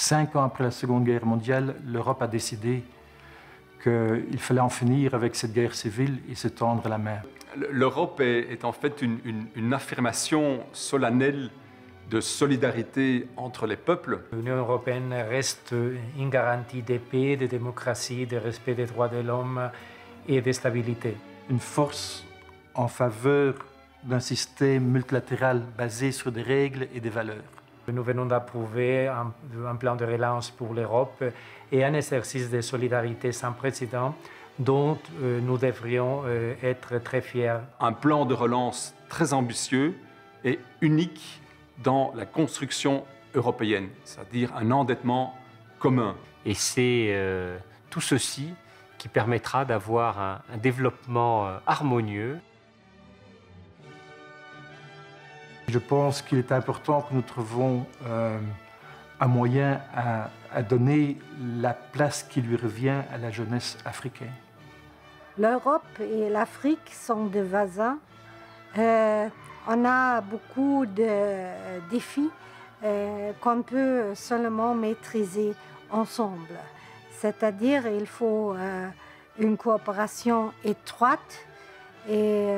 5 ans après la Seconde Guerre mondiale, l'Europe a décidé qu'il fallait en finir avec cette guerre civile et se tendre la main. L'Europe est en fait une affirmation solennelle de solidarité entre les peuples. L'Union européenne reste une garantie de paix, de démocratie, de respect des droits de l'homme et de stabilité. Une force en faveur d'un système multilatéral basé sur des règles et des valeurs. Nous venons d'approuver un plan de relance pour l'Europe et un exercice de solidarité sans précédent dont nous devrions être très fiers. Un plan de relance très ambitieux et unique dans la construction européenne, c'est-à-dire un endettement commun. Et c'est tout ceci qui permettra d'avoir un développement harmonieux. Je pense qu'il est important que nous trouvions un moyen à donner la place qui lui revient à la jeunesse africaine. L'Europe et l'Afrique sont des voisins. On a beaucoup de défis qu'on peut seulement maîtriser ensemble. C'est-à-dire qu'il faut une coopération étroite et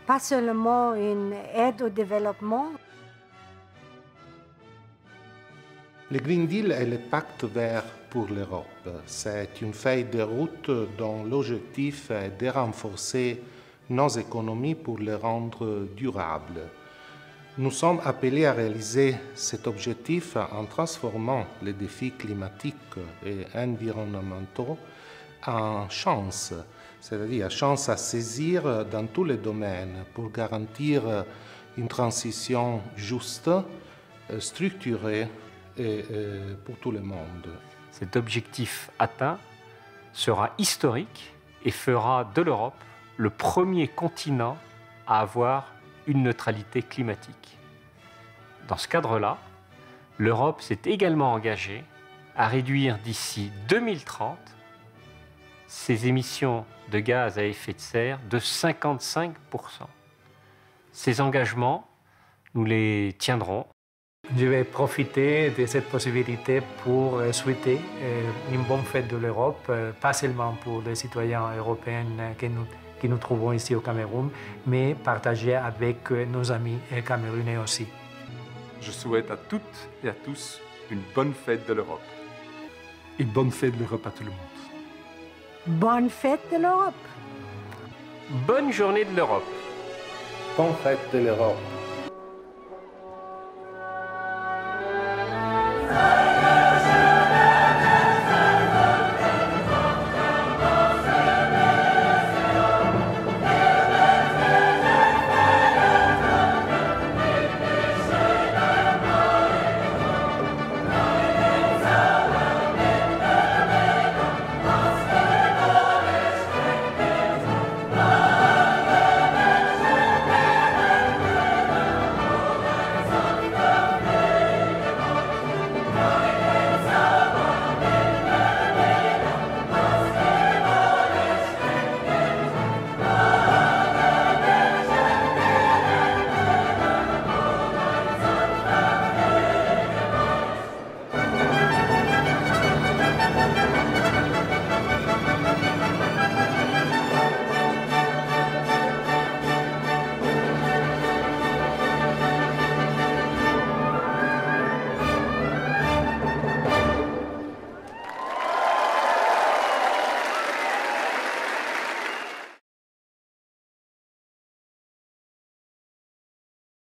pas seulement une aide au développement. Le Green Deal est le pacte vert pour l'Europe. C'est une feuille de route dont l'objectif est de renforcer nos économies pour les rendre durables. Nous sommes appelés à réaliser cet objectif en transformant les défis climatiques et environnementaux en chances, c'est-à-dire chances à saisir dans tous les domaines pour garantir une transition juste, structurée et pour tout le monde. Cet objectif atteint sera historique et fera de l'Europe le premier continent à avoir une neutralité climatique. Dans ce cadre-là, l'Europe s'est également engagée à réduire d'ici 2030 ses émissions de gaz à effet de serre de 55%. Ces engagements, nous les tiendrons. Je vais profiter de cette possibilité pour souhaiter une bonne fête de l'Europe, pas seulement pour les citoyens européens que nous trouvons ici au Cameroun, mais partager avec nos amis camerounais aussi. Je souhaite à toutes et à tous une bonne fête de l'Europe. Et bonne fête de l'Europe à tout le monde. Bonne fête de l'Europe. Bonne journée de l'Europe. Bonne fête de l'Europe.